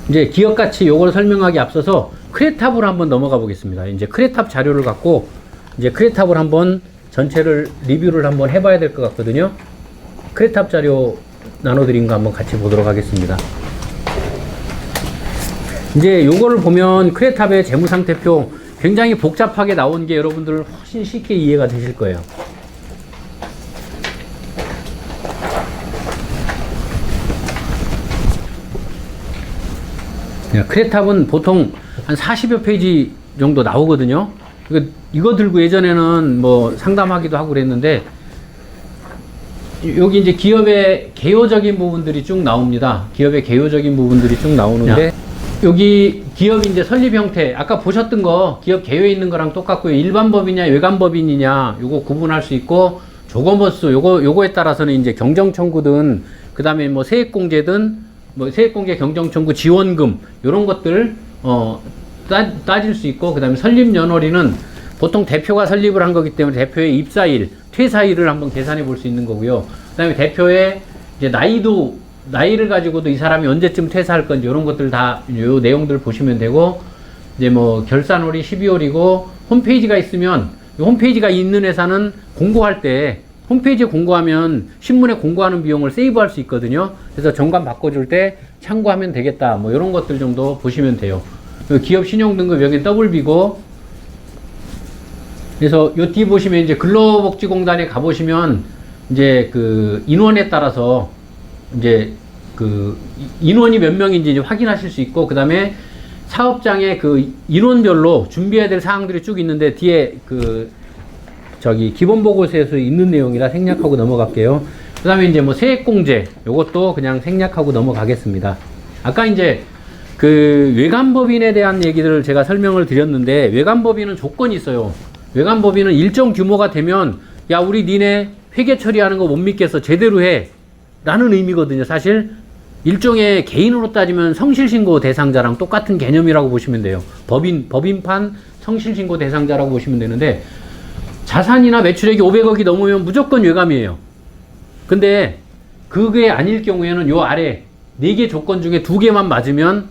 이제 기업 가치 요걸 설명하기 앞서서 크레탑으로 한번 넘어가 보겠습니다. 이제 크레탑 자료를 갖고 이제 크레탑을 한번 전체를 리뷰를 한번 해봐야 될 것 같거든요. 크레탑 자료 나눠드린 거 한번 같이 보도록 하겠습니다. 이제 요거를 보면 크레탑의 재무상태표 굉장히 복잡하게 나온 게 여러분들 훨씬 쉽게 이해가 되실 거예요. 크레탑은 보통 한 40여 페이지 정도 나오거든요. 이거 들고 예전에는 뭐 상담하기도 하고 그랬는데, 여기 이제 기업의 개요적인 부분들이 쭉 나옵니다. 기업의 개요적인 부분들이 쭉 나오는데, 여기 기업 이제 설립 형태, 아까 보셨던 거 기업 개요에 있는 거랑 똑같고요. 일반 법인이냐 외관 법인이냐 요거 구분할 수 있고, 조건버스 요거에 따라서는 이제 경정 청구든 그다음에 뭐 세액 공제든 뭐 세액 공제 경정 청구 지원금 요런 것들 따질 수 있고, 그다음에 설립 연월일은 보통 대표가 설립을 한 거기 때문에 대표의 입사일, 퇴사일을 한번 계산해 볼 수 있는 거고요. 그다음에 대표의 이제 나이를 가지고도 이 사람이 언제쯤 퇴사할 건지 이런 것들 다 요 내용들 보시면 되고, 이제 뭐 결산월이 12월이고 홈페이지가 있으면 이 홈페이지가 있는 회사는 공고할 때 홈페이지에 공고하면 신문에 공고하는 비용을 세이브할 수 있거든요. 그래서 정관 바꿔줄 때 참고하면 되겠다. 뭐 이런 것들 정도 보시면 돼요. 기업 신용등급 여기 WB고, 그래서 요 뒤 보시면 이제 근로복지공단에 가보시면 이제 그 인원에 따라서 이제 그 인원이 몇 명인지 이제 확인하실 수 있고, 그 다음에 사업장에 그 인원별로 준비해야 될 사항들이 쭉 있는데, 뒤에 그 저기 기본보고서에서 있는 내용이라 생략하고 넘어갈게요. 그 다음에 이제 뭐 세액공제 요것도 그냥 생략하고 넘어가겠습니다. 아까 이제 그 외관법인에 대한 얘기들을 제가 설명을 드렸는데, 외관법인은 조건이 있어요. 외관법인은 일정 규모가 되면 야 우리 니네 회계 처리하는 거 못 믿겠어 제대로 해 라는 의미거든요. 사실 일종의 개인으로 따지면 성실신고 대상자랑 똑같은 개념이라고 보시면 돼요. 법인판 성실신고 대상자라고 보시면 되는데, 자산이나 매출액이 500억이 넘으면 무조건 외감이에요. 근데 그게 아닐 경우에는 요 아래 4개 조건 중에 2개만 맞으면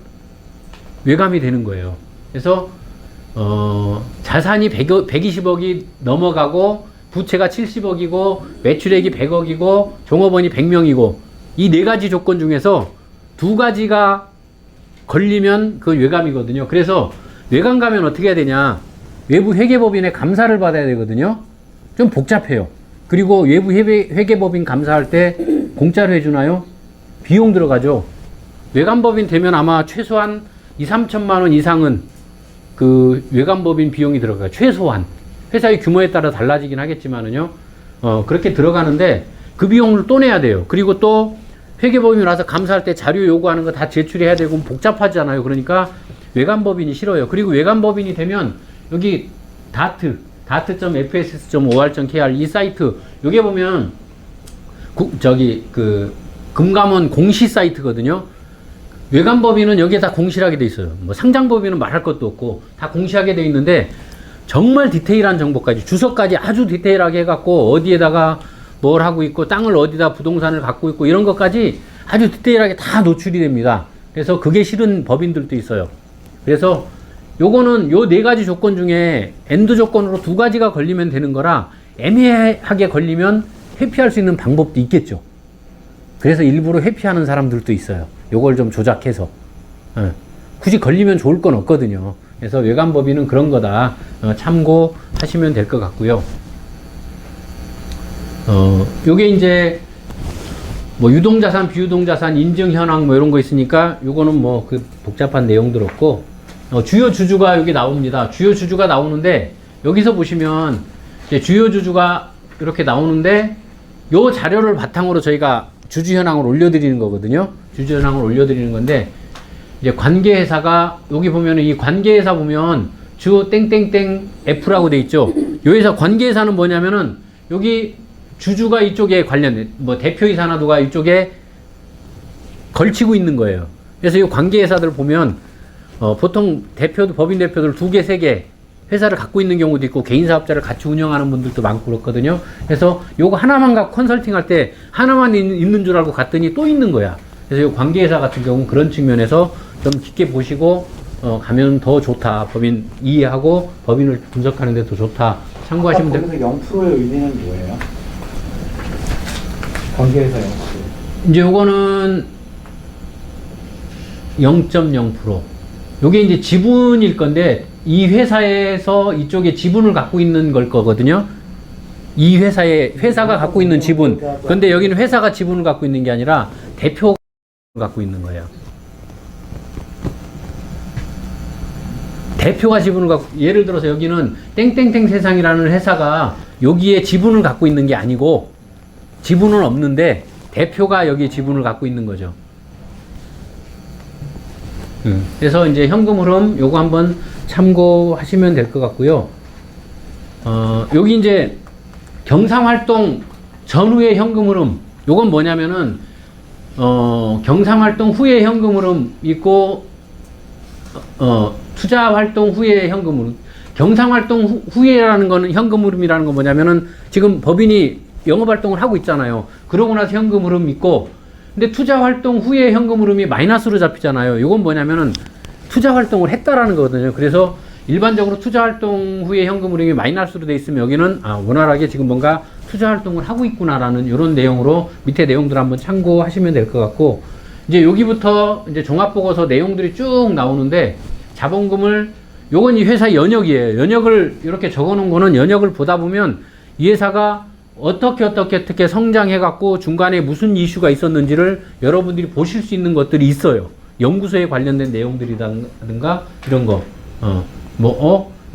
외감이 되는 거예요. 그래서 자산이 120억이 넘어가고 부채가 70억이고 매출액이 100억이고 종업원이 100명이고 이 4가지 조건 중에서 2가지가 걸리면 그건 외감이거든요. 그래서 외감 가면 어떻게 해야 되냐, 외부 회계법인의 감사를 받아야 되거든요. 좀 복잡해요. 그리고 외부 회계법인 감사할 때 공짜로 해주나요? 비용 들어가죠. 외관법인 되면 아마 최소한 2~3천만 원 이상은 그 외관법인 비용이 들어가요. 최소한. 회사의 규모에 따라 달라지긴 하겠지만은요. 그렇게 들어가는데 그 비용을 또 내야 돼요. 그리고 또 회계법인이 와서 감사할 때 자료 요구하는 거 다 제출해야 되고 복잡하잖아요. 그러니까 외관법인이 싫어요. 그리고 외관법인이 되면 여기 dart.fss.or.kr 이 사이트 여기 보면 금감원 공시 사이트거든요. 외관법인은 여기에 다 공시하게 돼 있어요. 뭐 상장법인은 말할 것도 없고 다 공시하게 돼 있는데, 정말 디테일한 정보까지 주소까지 아주 디테일하게 해갖고 어디에다가 뭘 하고 있고 땅을 어디다 부동산을 갖고 있고 이런 것까지 아주 디테일하게 다 노출이 됩니다. 그래서 그게 싫은 법인들도 있어요. 그래서 요거는 요 4가지 조건 중에 엔드 조건으로 2가지가 걸리면 되는 거라, 애매하게 걸리면 회피할 수 있는 방법도 있겠죠. 그래서 일부러 회피하는 사람들도 있어요. 요걸 좀 조작해서. 굳이 걸리면 좋을 건 없거든요. 그래서 외관법인은 그런 거다. 참고하시면 될 것 같고요. 요게 이제 뭐 유동자산, 비유동자산, 인증현황 뭐 이런 거 있으니까 요거는 뭐 그 복잡한 내용들 없고, 주요 주주가 여기 나옵니다. 주요 주주가 나오는데, 여기서 보시면 이제 주요 주주가 이렇게 나오는데, 요 자료를 바탕으로 저희가 주주 현황을 올려드리는 거거든요. 주주 현황을 올려드리는 건데, 이제 관계회사가 여기 보면은 이 관계회사 보면 주 땡땡땡 F라고 돼 있죠. 요 회사 관계회사는 뭐냐면은 여기 주주가 이쪽에 관련된 뭐 대표이사나 누가 이쪽에 걸치고 있는 거예요. 그래서 이 관계회사들 보면 보통 법인 대표들 2개, 3개 회사를 갖고 있는 경우도 있고 개인 사업자를 같이 운영하는 분들도 많고 그렇거든요. 그래서 요거 하나만 갖고 컨설팅 할 때 하나만 있는 줄 알고 갔더니 또 있는 거야. 그래서 요 관계회사 같은 경우는 그런 측면에서 좀 깊게 보시고 가면 더 좋다. 법인 이해하고 법인을 분석하는 데 더 좋다. 참고하시면 됩니다. 거기서 0%의 의미는 뭐예요? 관계에서 0%. 이제 요거는 0.0%. 요게 이제 지분일 건데 이 회사에서 이쪽에 지분을 갖고 있는 걸 거거든요. 이 회사가 갖고 있는 지분. 근데 여기는 회사가 지분을 갖고 있는 게 아니라 대표가 갖고 있는 거예요. 대표가 지분을 갖고, 예를 들어서 여기는 땡땡땡 세상이라는 회사가 여기에 지분을 갖고 있는 게 아니고 지분은 없는데 대표가 여기에 지분을 갖고 있는 거죠. 그래서 이제 현금 흐름 요거 한번 참고하시면 될 것 같고요. 여기 이제 경상활동 전후의 현금 흐름 요건 뭐냐면은 경상활동 후에 현금 흐름 있고 투자활동 후에 현금 흐름. 경상활동 후에라는 거는 현금 흐름이라는 건 뭐냐면은 지금 법인이 영업활동을 하고 있잖아요. 그러고 나서 현금 흐름 있고, 근데 투자활동 후에 현금 흐름이 마이너스로 잡히잖아요. 이건 뭐냐면은 투자활동을 했다라는 거거든요. 그래서 일반적으로 투자활동 후에 현금 흐름이 마이너스로 돼 있으면 여기는 원활하게 지금 뭔가 투자활동을 하고 있구나라는 이런 내용으로 밑에 내용들 한번 참고하시면 될 것 같고, 이제 여기부터 이제 종합보고서 내용들이 쭉 나오는데 자본금을 요건 이 회사 연역이에요. 연역을 이렇게 적어 놓은 거는 연역을 보다 보면 이 회사가 어떻게 성장해 갖고 중간에 무슨 이슈가 있었는지를 여러분들이 보실 수 있는 것들이 있어요. 연구소에 관련된 내용들이라든가 이런 거.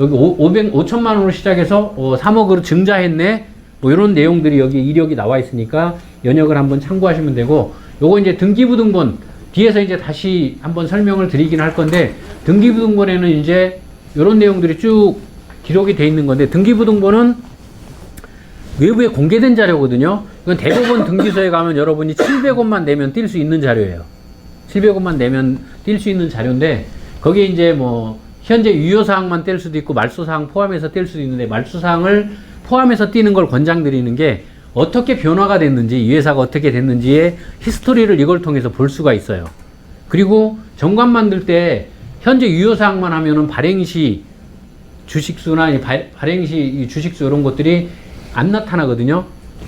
여기 5천만 원으로 시작해서 3억으로 증자했네. 뭐 이런 내용들이 여기 이력이 나와 있으니까 연역을 한번 참고하시면 되고, 요거 이제 등기부등본 뒤에서 이제 다시 한번 설명을 드리긴 할 건데, 등기부등본에는 이제 이런 내용들이 쭉 기록이 돼 있는 건데, 등기부등본은 외부에 공개된 자료거든요. 이건 대법원 등기소에 가면 여러분이 700원만 내면 뛸 수 있는 자료예요. 700원만 내면 뛸 수 있는 자료인데, 거기에 이제 뭐 현재 유효사항만 뗄 수도 있고 말소사항 포함해서 뗄 수도 있는데, 말소사항을 포함해서 띄는 걸 권장드리는 게 어떻게 변화가 됐는지, 이 회사가 어떻게 됐는지의 히스토리를 이걸 통해서 볼 수가 있어요. 그리고 정관 만들 때 현재 유효사항만 하면은 발행시 주식수나 발행시 주식수 이런 것들이 안 나타나거든요.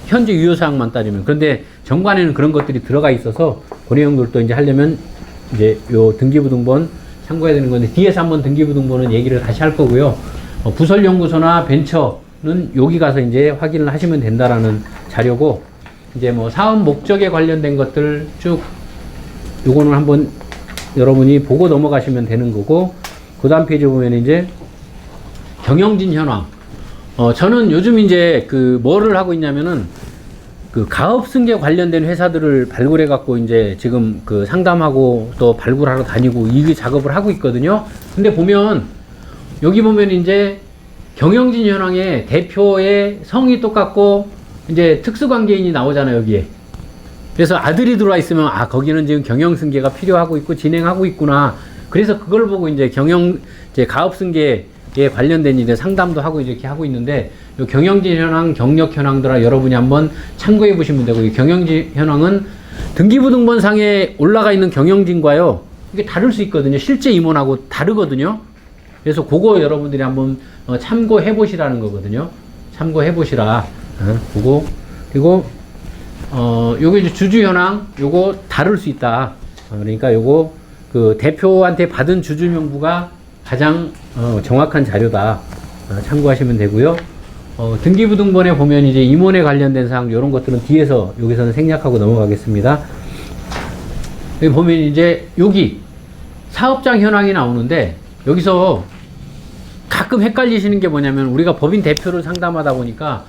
현재 유효사항만 따지면. 그런데 정관에는 그런 것들이 들어가 있어서 그 내용들도 이제 하려면 이제 요 등기부등본 참고해야 되는 건데, 뒤에서 한번 등기부등본은 얘기를 다시 할 거고요. 부설연구소나 벤처는 여기 가서 이제 확인을 하시면 된다라는 자료고, 이제 뭐 사업 목적에 관련된 것들 쭉 요거는 한번 여러분이 보고 넘어가시면 되는 거고, 그 다음 페이지 보면 이제 경영진 현황. 저는 요즘 이제 뭐를 하고 있냐면은 가업승계 관련된 회사들을 발굴해 갖고 이제 지금 상담하고 또 발굴하러 다니고 이 작업을 하고 있거든요. 근데 보면 여기 보면 이제 경영진 현황에 대표의 성이 똑같고 이제 특수관계인이 나오잖아요, 여기에. 그래서 아들이 들어와 있으면 거기는 지금 경영승계가 필요하고 있고 진행하고 있구나. 그래서 그걸 보고 이제 가업승계에 관련된 이제 상담도 하고 이렇게 하고 있는데, 요 경영진 현황, 경력 현황들아 여러분이 한번 참고해 보시면 되고, 이 경영진 현황은 등기부등본상에 올라가 있는 경영진과요, 이게 다를 수 있거든요. 실제 임원하고 다르거든요. 그래서 그거 여러분들이 한번 참고해 보시라는 거거든요. 참고해 보시라. 그거. 그리고 요거 이제 주주 현황, 요거 다를 수 있다. 그러니까 요거 대표한테 받은 주주 명부가 가장 정확한 자료다. 참고하시면 되고요. 등기부등본에 보면 이제 임원에 관련된 사항 이런 것들은 뒤에서 여기서는 생략하고 넘어가겠습니다. 여기 보면 이제 여기 사업장 현황이 나오는데, 여기서 가끔 헷갈리시는 게 뭐냐면, 우리가 법인 대표를 상담하다 보니까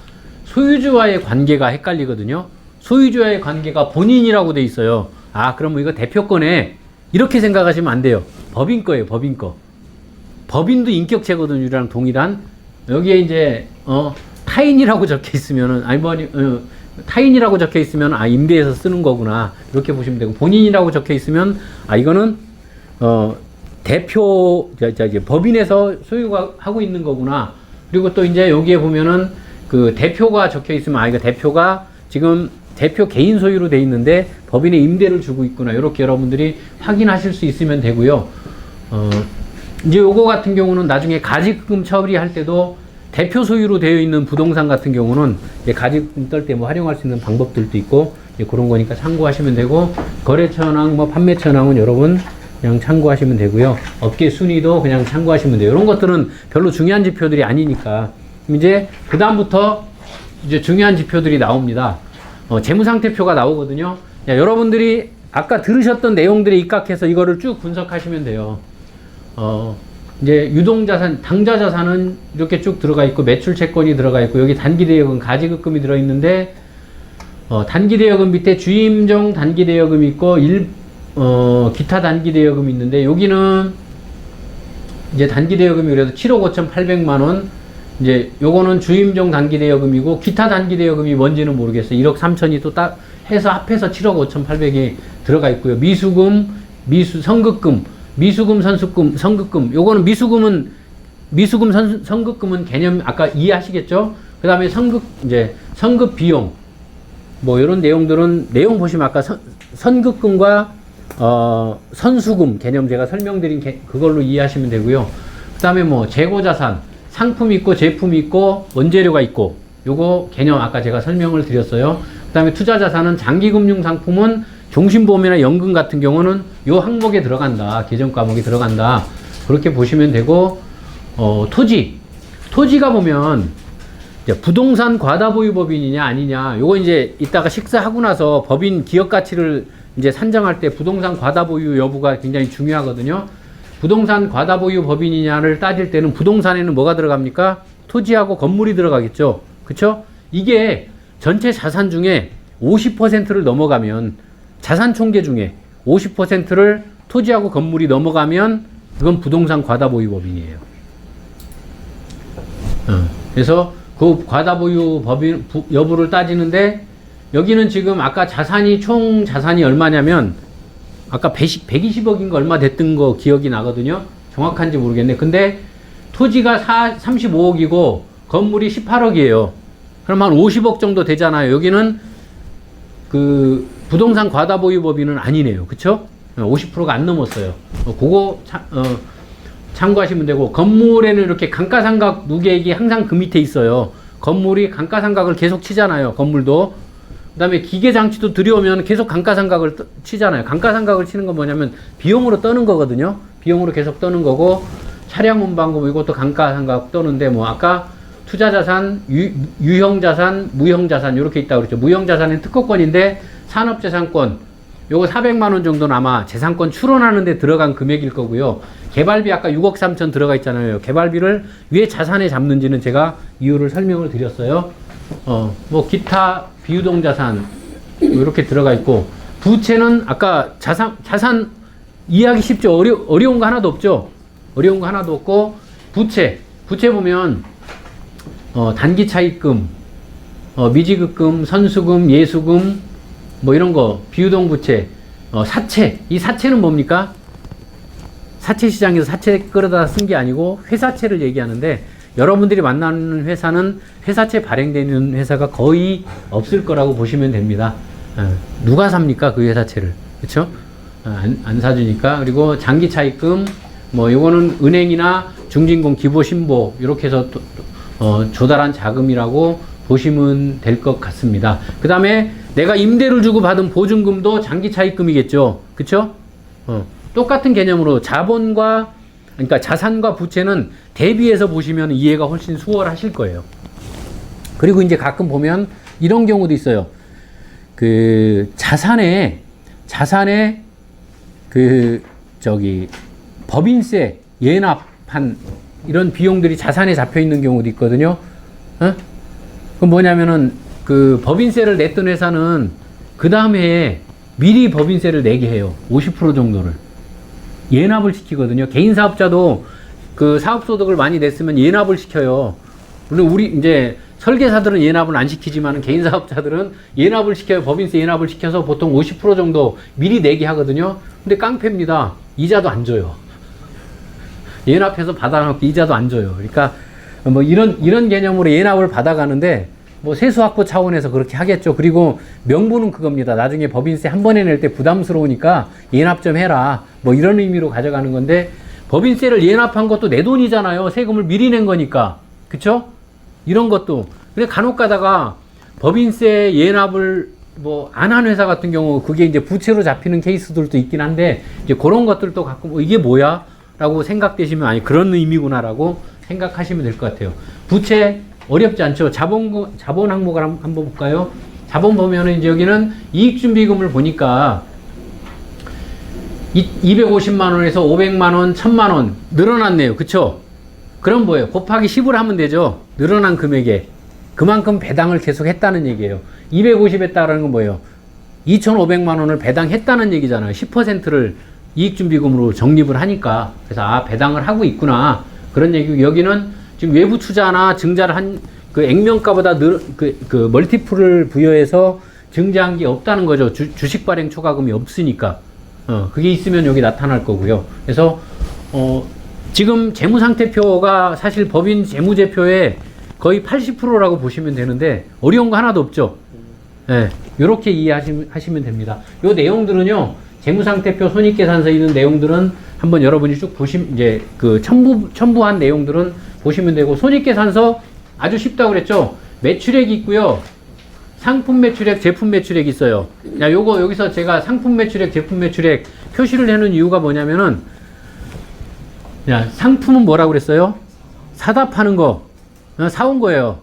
소유주와의 관계가 헷갈리거든요. 소유주와의 관계가 본인이라고 돼 있어요. 그러면 이거 대표 거네, 이렇게 생각하시면 안 돼요. 법인 거예요, 법인 거. 법인도 인격체거든요, 우리랑 동일한. 여기에 이제 타인이라고 적혀 있으면은 타인이라고 적혀 있으면 임대해서 쓰는 거구나, 이렇게 보시면 되고, 본인이라고 적혀 있으면 이거는 대표 법인에서 소유가 하고 있는 거구나. 그리고 또 이제 여기에 보면은 대표가 적혀 있으면 이거 대표가 지금 대표 개인 소유로 돼 있는데 법인에 임대를 주고 있구나. 이렇게 여러분들이 확인하실 수 있으면 되고요. 이제 요거 같은 경우는 나중에 가지금 처리할 때도 대표 소유로 되어 있는 부동산 같은 경우는 가지금 떨 때 뭐 활용할 수 있는 방법들도 있고 그런 거니까 참고하시면 되고, 거래처 현황, 뭐 판매처 현황은 여러분 그냥 참고하시면 되고요. 업계 순위도 그냥 참고하시면 돼요. 이런 것들은 별로 중요한 지표들이 아니니까. 이제 그 다음부터 이제 중요한 지표들이 나옵니다. 재무상태표가 나오거든요. 여러분들이 아까 들으셨던 내용들에 입각해서 이거를 쭉 분석하시면 돼요. 이제 유동자산, 당좌자산은 이렇게 쭉 들어가 있고, 매출채권이 들어가 있고, 여기 단기대여금, 가지급금이 들어있는데, 단기대여금 밑에 주임정 단기대여금이 있고, 기타 단기대여금이 있는데, 여기는 이제 단기대여금이 그래도 7억 5,800만원, 이제 요거는 주임정 단기대여금이고, 기타 단기대여금이 뭔지는 모르겠어요. 1억 3천이 또 딱 해서 합해서 7억 5,800이 들어가 있고요. 미수금, 선급금, 미수금, 선수금, 선급금. 요거는 미수금, 선급금은 개념 아까 이해하시겠죠? 그 다음에 선급 비용. 뭐 이런 내용들은 내용 보시면 아까 선급금과 선수금 개념 제가 설명드린 그걸로 이해하시면 되고요. 그 다음에 뭐 재고자산, 상품이 있고 제품이 있고 원재료가 있고, 요거 개념 아까 제가 설명을 드렸어요. 그 다음에 투자자산은 장기금융 상품은 종신보험이나 연금 같은 경우는 요 항목에 들어간다. 계정 과목에 들어간다. 그렇게 보시면 되고, 토지가 보면 이제 부동산 과다보유 법인이냐 아니냐, 요거 이제 이따가 식사하고 나서 법인 기업 가치를 이제 산정할 때 부동산 과다보유 여부가 굉장히 중요하거든요. 부동산 과다보유 법인이냐를 따질 때는 부동산에는 뭐가 들어갑니까? 토지하고 건물이 들어가겠죠. 그쵸? 이게 전체 자산 중에 50%를 넘어가면, 자산 총계 중에 50%를 토지하고 건물이 넘어가면 그건 부동산 과다보유 법인이에요. 그래서 그 과다보유 법인 여부를 따지는데, 여기는 지금 아까 총 자산이 얼마냐면 아까 120억인가 얼마 됐던 거 기억이 나거든요. 정확한지 모르겠네. 근데 토지가 35억이고 건물이 18억이에요. 그럼 한 50억 정도 되잖아요. 여기는 그 부동산 과다보유 법인은 아니네요. 그쵸? 50%가 안 넘었어요. 그거 참고하시면 되고, 건물에는 이렇게 감가상각 누계액이 항상 그 밑에 있어요. 건물이 감가상각을 계속 치잖아요. 건물도. 그 다음에 기계장치도 들여오면 계속 감가상각을 치잖아요. 감가상각을 치는 건 뭐냐면 비용으로 떠는 거거든요. 비용으로 계속 떠는 거고, 차량 운반금 이것도 감가상각 떠는데, 뭐 아까 투자자산, 유형자산, 무형자산 이렇게 있다고 그랬죠. 무형자산은 특허권인데 산업재산권 요거 400만원 정도는 아마 재산권 출원하는 데 들어간 금액일 거고요. 개발비 아까 6억 3천 들어가 있잖아요. 개발비를 왜 자산에 잡는지는 제가 이유를 설명을 드렸어요. 뭐 기타 비유동자산 이렇게 들어가 있고, 부채는 아까 자산 이해하기 쉽죠. 어려운 거 하나도 없죠. 어려운 거 하나도 없고, 부채 보면 단기 차입금, 미지급금, 선수금, 예수금, 뭐 이런 거, 비유동 부채, 사채. 이 사채는 뭡니까? 사채 시장에서 사채 끌어다 쓴 게 아니고 회사채를 얘기하는데, 여러분들이 만나는 회사는 회사채 발행되는 회사가 거의 없을 거라고 보시면 됩니다. 누가 삽니까? 그 회사채를. 그쵸? 안 사주니까. 그리고 장기 차입금, 뭐 요거는 은행이나 중진공 기보신보 이렇게 해서 조달한 자금이라고 보시면 될 것 같습니다. 그 다음에 내가 임대를 주고 받은 보증금도 장기 차입금이겠죠. 그쵸? 똑같은 개념으로 자본과, 그러니까 자산과 부채는 대비해서 보시면 이해가 훨씬 수월하실 거예요. 그리고 이제 가끔 보면 이런 경우도 있어요. 그 자산에 법인세 예납한 이런 비용들이 자산에 잡혀 있는 경우도 있거든요. 그럼 뭐냐면은 그 법인세를 냈던 회사는 그 다음 해에 미리 법인세를 내게 해요. 50% 정도를 예납을 시키거든요. 개인 사업자도 그 사업소득을 많이 냈으면 예납을 시켜요. 물론 우리 이제 설계사들은 예납을 안 시키지만 개인 사업자들은 예납을 시켜요. 법인세 예납을 시켜서 보통 50% 정도 미리 내게 하거든요. 근데 깡패입니다. 이자도 안 줘요. 예납해서 받아놓고 이자도 안 줘요. 그러니까 뭐 이런 개념으로 예납을 받아가는데, 뭐 세수 확보 차원에서 그렇게 하겠죠. 그리고 명분은 그겁니다. 나중에 법인세 한 번에 낼 때 부담스러우니까 예납 좀 해라. 뭐 이런 의미로 가져가는 건데 법인세를 예납한 것도 내 돈이잖아요. 세금을 미리 낸 거니까. 그쵸? 이런 것도. 근데 간혹 가다가 법인세 예납을 뭐 안 한 회사 같은 경우 그게 이제 부채로 잡히는 케이스들도 있긴 한데 이제 그런 것들도 갖고 뭐 이게 뭐야? 라고 생각되시면 아니 그런 의미구나 라고 생각하시면 될 것 같아요. 부채 어렵지 않죠. 자본 항목을 한번 볼까요? 자본 보면은 이제 여기는 이익준비금을 보니까 250만 원에서 500만 원, 1000만 원 늘어났네요. 그쵸? 그럼 뭐예요? 곱하기 10을 하면 되죠. 늘어난 금액에. 그만큼 배당을 계속 했다는 얘기예요. 250 했다라는 건 뭐예요? 2,500만 원을 배당했다는 얘기잖아요. 10%를 이익준비금으로 적립을 하니까. 그래서 아, 배당을 하고 있구나. 그런 얘기고, 여기는 지금 외부 투자나 증자를 한 그 액면가보다 그 멀티플을 부여해서 증자한 게 없다는 거죠. 주식 발행 초과금이 없으니까. 그게 있으면 여기 나타날 거고요. 그래서 지금 재무상태표가 사실 법인 재무제표의 거의 80%라고 보시면 되는데 어려운 거 하나도 없죠. 예, 요렇게 이해하시면 됩니다. 요 내용들은요, 재무상태표 손익계산서에 있는 내용들은 한번 여러분이 쭉 이제 그 첨부한 내용들은 보시면 되고, 손익계산서 아주 쉽다고 그랬죠. 매출액이 있고요. 상품 매출액, 제품 매출액이 있어요. 야, 요거 여기서 제가 상품 매출액, 제품 매출액 표시를 해놓은 이유가 뭐냐면은, 야, 상품은 뭐라고 그랬어요? 사다 파는 거. 사온 거예요.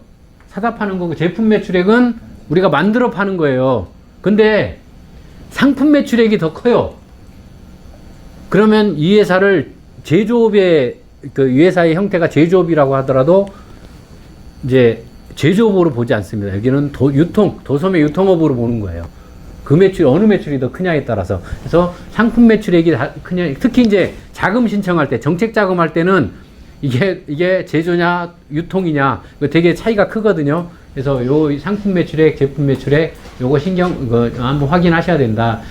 사다 파는 거고, 제품 매출액은 우리가 만들어 파는 거예요. 근데 상품 매출액이 더 커요. 그러면 이 회사를 제조업의 이 회사의 형태가 제조업이라고 하더라도 이제 제조업으로 보지 않습니다. 여기는 도소매 유통업으로 보는 거예요. 그 매출, 어느 매출이 더 크냐에 따라서. 그래서 상품 매출액이 다 크냐, 특히 이제 자금 신청할 때, 정책 자금할 때는 이게 제조냐, 유통이냐, 이거 되게 차이가 크거든요. 그래서 요 상품 매출액, 제품 매출액, 요거 한번 확인하셔야 된다.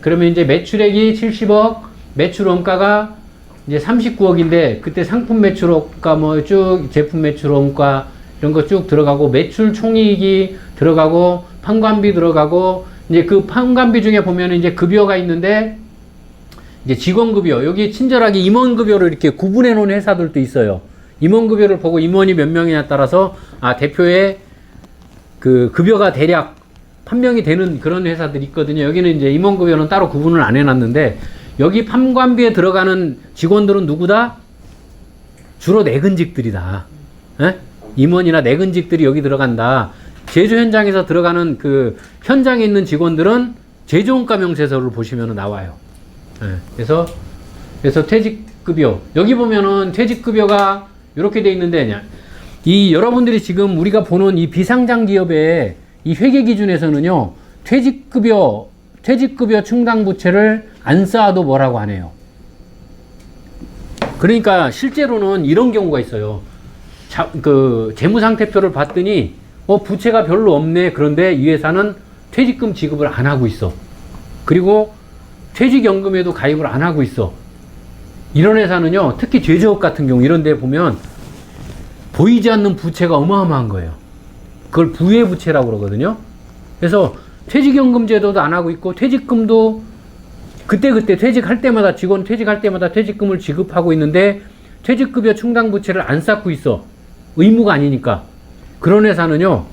그러면 이제 매출액이 70억, 매출 원가가 이제 39억인데, 그때 상품 매출 원가 뭐 쭉, 제품 매출 원가, 이런 거 쭉 들어가고, 매출 총이익이 들어가고, 판관비 들어가고, 이제 그 판관비 중에 보면 이제 급여가 있는데, 이제 직원급여, 여기 친절하게 임원급여를 이렇게 구분해 놓은 회사들도 있어요. 임원급여를 보고 임원이 몇 명이냐에 따라서, 아, 대표의 그 급여가 대략 판명이 되는 그런 회사들이 있거든요. 여기는 이제 임원급여는 따로 구분을 안 해놨는데, 여기 판관비에 들어가는 직원들은 누구다? 주로 내근직들이다. 에? 임원이나 내근직들이 여기 들어간다. 제조 현장에서 들어가는 그 현장에 있는 직원들은 제조원가 명세서를 보시면 나와요. 예, 그래서 퇴직급여, 여기 보면은 퇴직급여가 이렇게 돼 있는데, 이 여러분들이 지금 우리가 보는 이 비상장 기업의 이 회계 기준에서는요, 퇴직급여 충당 부채를 안 쌓아도 뭐라고 하네요. 그러니까 실제로는 이런 경우가 있어요. 재무상태표를 봤더니 부채가 별로 없네. 그런데 이 회사는 퇴직금 지급을 안 하고 있어. 그리고 퇴직연금에도 가입을 안 하고 있어. 이런 회사는요, 특히 제조업 같은 경우 이런 데 보면 보이지 않는 부채가 어마어마한 거예요. 그걸 부회부채라고 그러거든요. 그래서 퇴직연금 제도도 안 하고 있고, 퇴직금도 그때 퇴직할 때마다, 직원 퇴직할 때마다 퇴직금을 지급하고 있는데 퇴직급여 충당 부채를 안 쌓고 있어. 의무가 아니니까. 그런 회사는요,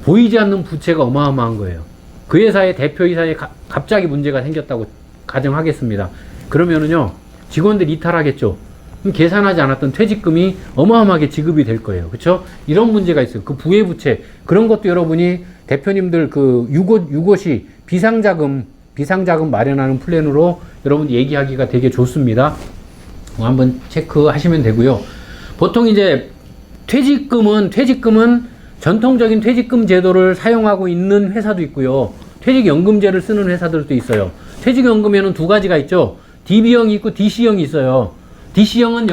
보이지 않는 부채가 어마어마한 거예요. 그 회사의 대표이사에 갑자기 문제가 생겼다고 가정하겠습니다. 그러면은요, 직원들이 이탈하겠죠. 그럼 계산하지 않았던 퇴직금이 어마어마하게 지급이 될 거예요. 그쵸? 이런 문제가 있어요. 그 부회부채. 그런 것도 여러분이 대표님들 그 유고시 비상자금 마련하는 플랜으로 여러분 얘기하기가 되게 좋습니다. 한번 체크하시면 되고요. 보통 이제 퇴직금은 전통적인 퇴직금 제도를 사용하고 있는 회사도 있고요. 퇴직연금제를 쓰는 회사들도 있어요. 퇴직연금에는 두 가지가 있죠. DB형이 있고 DC형이 있어요. DC형은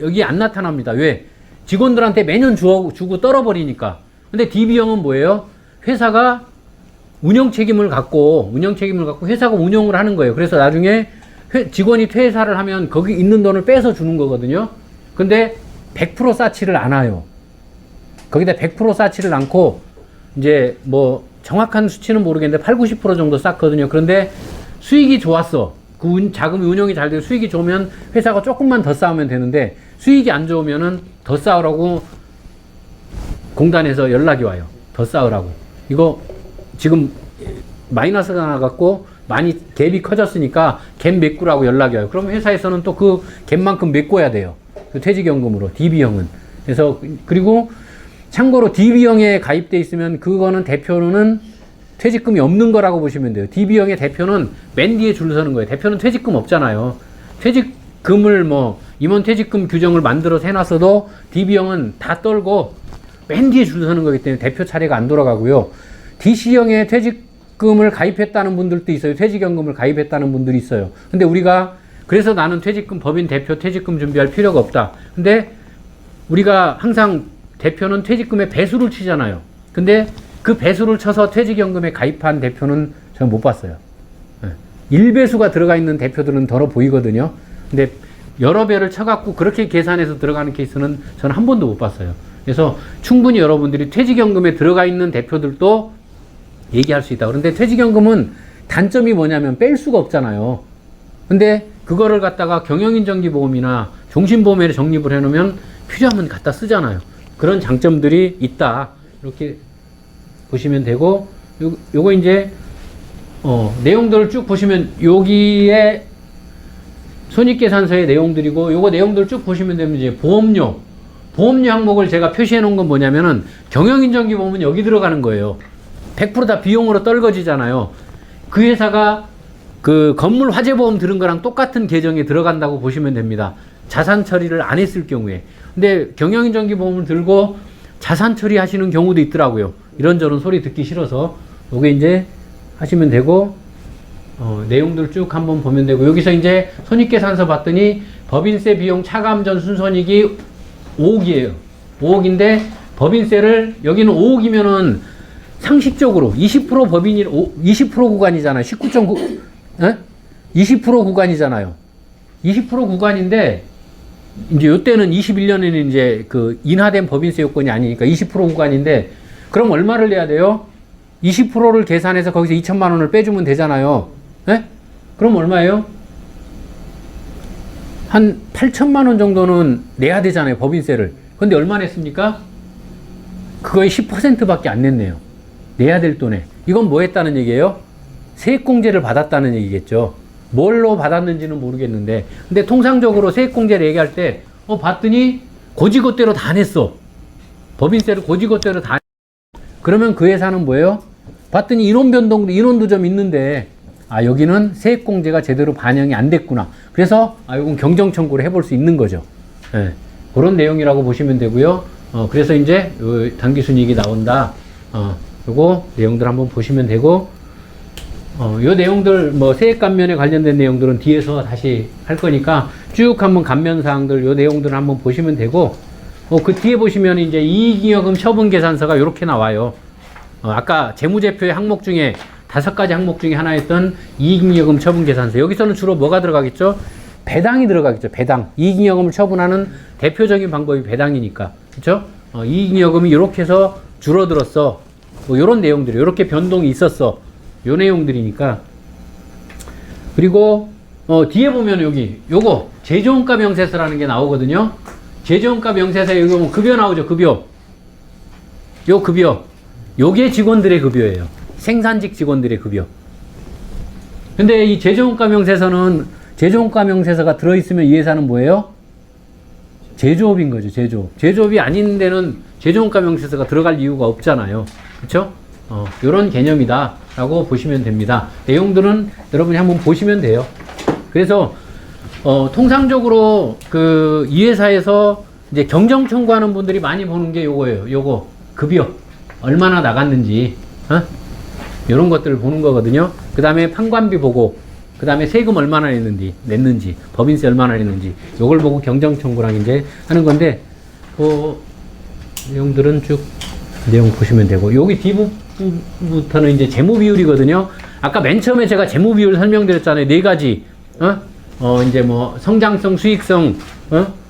여기 안 나타납니다. 왜? 직원들한테 매년 주고 떨어버리니까. 근데 DB형은 뭐예요? 회사가 운영 책임을 갖고 회사가 운영을 하는 거예요. 그래서 나중에 직원이 퇴사를 하면 거기 있는 돈을 빼서 주는 거거든요. 근데 100% 쌓지를 않아요. 거기다 100% 쌓지를 않고 이제 뭐 정확한 수치는 모르겠는데 8, 90% 정도 쌓거든요. 그런데 수익이 좋았어. 그 자금이 운영이 잘 되고 수익이 좋으면 회사가 조금만 더 쌓으면 되는데 수익이 안 좋으면은 더 쌓으라고 공단에서 연락이 와요. 더 쌓으라고. 이거 지금 마이너스가 나갔고 많이 갭이 커졌으니까 갭 메꾸라고 연락이 와요. 그럼 회사에서는 또 그 갭만큼 메꿔야 돼요. 그 퇴직연금으로 DB형은. 그래서 그리고 참고로 DB형에 가입돼 있으면 그거는 대표는 퇴직금이 없는 거라고 보시면 돼요. DB형의 대표는 맨 뒤에 줄 서는 거예요. 대표는 퇴직금 없잖아요. 퇴직금을 뭐 임원 퇴직금 규정을 만들어서 해놨어도 DB형은 다 떨고 맨 뒤에 줄 서는 거기 때문에 대표 차례가 안 돌아가고요. DC형의 퇴직금을 가입했다는 분들도 있어요. 퇴직연금을 가입했다는 분들이 있어요. 근데 우리가 그래서 나는 퇴직금 법인 대표 퇴직금 준비할 필요가 없다. 근데 우리가 항상 대표는 퇴직금의 배수를 치잖아요. 근데 그 배수를 쳐서 퇴직연금에 가입한 대표는 저는 못 봤어요. 1배수가 들어가 있는 대표들은 덜어 보이거든요. 근데 여러 배를 쳐갖고 그렇게 계산해서 들어가는 케이스는 저는 한 번도 못 봤어요. 그래서 충분히 여러분들이 퇴직연금에 들어가 있는 대표들도 얘기할 수 있다. 그런데 퇴직연금은 단점이 뭐냐면 뺄 수가 없잖아요. 근데 그거를 갖다가 경영인정기보험이나 종신보험에 적립을 해놓으면 필요하면 갖다 쓰잖아요. 그런 장점들이 있다. 이렇게 보시면 되고, 요거 이제, 내용들을 쭉 보시면, 여기에 손익계산서의 내용들이고, 요거 내용들을 쭉 보시면 되면 이제 보험료 항목을 제가 표시해 놓은 건 뭐냐면은, 경영인정기보험은 여기 들어가는 거예요. 100% 다 비용으로 떨궈지잖아요. 그 회사가 그 건물 화재보험 들은 거랑 똑같은 계정에 들어간다고 보시면 됩니다. 자산 처리를 안 했을 경우에. 근데 경영인정기보험을 들고 자산 처리하시는 경우도 있더라고요. 이런저런 소리 듣기 싫어서 요게 이제 하시면 되고, 내용들 쭉 한번 보면 되고, 여기서 이제 손익계산서 봤더니 법인세 비용 차감 전 순손익이 5억이에요. 5억인데 법인세를 여기는 5억이면은 상식적으로 20% 법인이 20% 구간이잖아요. 19.9 20% 구간이잖아요. 20% 구간인데 이제 요때는 21년에는 이제 그 인하된 법인세 요건이 아니니까 20% 구간인데 그럼 얼마를 내야 돼요? 20%를 계산해서 거기서 2천만 원을 빼주면 되잖아요. 네? 그럼 얼마예요? 한 8천만 원 정도는 내야 되잖아요. 법인세를. 근데 얼마 냈습니까? 그거의 10%밖에 안 냈네요. 내야 될 돈에. 이건 뭐 했다는 얘기예요? 세액공제를 받았다는 얘기겠죠. 뭘로 받았는지는 모르겠는데. 근데 통상적으로 세액공제를 얘기할 때, 봤더니 고지고대로 다 냈어. 법인세를 고지고대로 다 냈어. 그러면 그 회사는 뭐예요? 봤더니 인원도 좀 있는데, 여기는 세액공제가 제대로 반영이 안 됐구나. 그래서, 이건 경정청구를 해볼 수 있는 거죠. 예. 그런 내용이라고 보시면 되고요. 그래서 이제, 당기순이익이 나온다. 요거 내용들 한번 보시면 되고, 요 내용들, 세액 감면에 관련된 내용들은 뒤에서 다시 할 거니까 쭉 한번 감면 사항들, 요 내용들을 한번 보시면 되고, 그 뒤에 보시면 이제 이익잉여금 처분 계산서가 요렇게 나와요. 아까 재무제표의 항목 중에 5가지 항목 중에 하나였던 이익잉여금 처분 계산서. 여기서는 주로 뭐가 들어가겠죠? 배당이 들어가겠죠. 배당. 이익잉여금을 처분하는 대표적인 방법이 배당이니까. 그쵸? 이익잉여금이 요렇게 해서 줄어들었어. 요런 내용들이, 요렇게 변동이 있었어. 요 내용들이니까. 그리고, 뒤에 보면 여기, 요거, 제조원가 명세서라는 게 나오거든요. 제조원가 명세서에 여기 보면 급여 나오죠, 급여. 요 급여. 요게 직원들의 급여예요. 생산직 직원들의 급여. 근데 이 제조원가 명세서는, 제조원가 명세서가 들어있으면 이 회사는 뭐예요? 제조업인 거죠, 제조업. 제조업이 아닌 데는 제조원가 명세서가 들어갈 이유가 없잖아요. 그쵸? 요런 개념이다. 라고 보시면 됩니다. 내용들은 여러분이 한번 보시면 돼요. 그래서, 통상적으로 이 회사에서 이제 경정 청구하는 분들이 많이 보는 게 요거예요. 요거, 급여. 얼마나 나갔는지, 요런 것들을 보는 거거든요. 그 다음에 판관비 보고, 그 다음에 세금 얼마나 냈는지, 법인세 얼마나 냈는지, 요걸 보고 경정 청구랑 이제 하는 건데, 내용들은 쭉 내용 보시면 되고, 여기 뒷부분부터는 이제 재무 비율이거든요. 아까 맨 처음에 제가 재무 비율 설명드렸잖아요. 4가지. 이제 뭐 성장성, 수익성,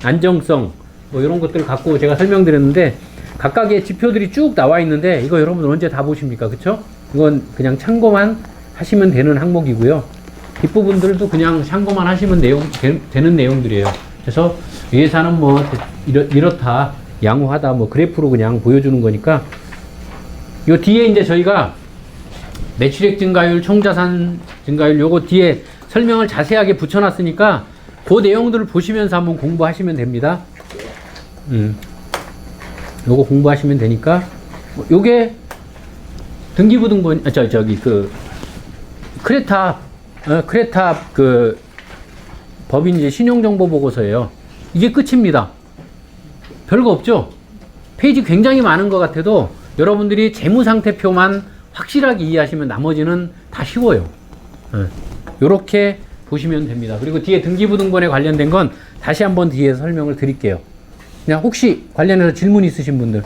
안정성, 뭐 이런 것들을 갖고 제가 설명드렸는데, 각각의 지표들이 쭉 나와 있는데 이거 여러분 언제 다 보십니까? 그쵸? 이건 그냥 참고만 하시면 되는 항목이고요. 뒷부분들도 그냥 참고만 하시면 되는 내용들이에요. 그래서 예산은 뭐 이렇다 양호하다 뭐 그래프로 그냥 보여주는 거니까 요 뒤에 이제 저희가 매출액 증가율, 총자산 증가율 요거 뒤에 설명을 자세하게 붙여놨으니까 그 내용들을 보시면서 한번 공부하시면 됩니다. 요거 공부하시면 되니까 요게 등기부등본 저기 그 크레타 그 법인 이제 신용정보 보고서예요. 이게 끝입니다. 별거 없죠? 페이지 굉장히 많은 것 같아도 여러분들이 재무상태표만 확실하게 이해하시면 나머지는 다 쉬워요. 요렇게 보시면 됩니다. 그리고 뒤에 등기부등본에 관련된 건 다시 한번 뒤에 설명을 드릴게요. 그냥 혹시 관련해서 질문 있으신 분들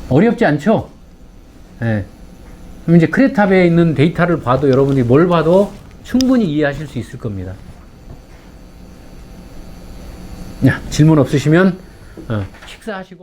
어렵지 않죠? 예. 그럼 이제 크레탑에 있는 데이터를 봐도 여러분들이 뭘 봐도 충분히 이해하실 수 있을 겁니다. 질문 없으시면 식사하시고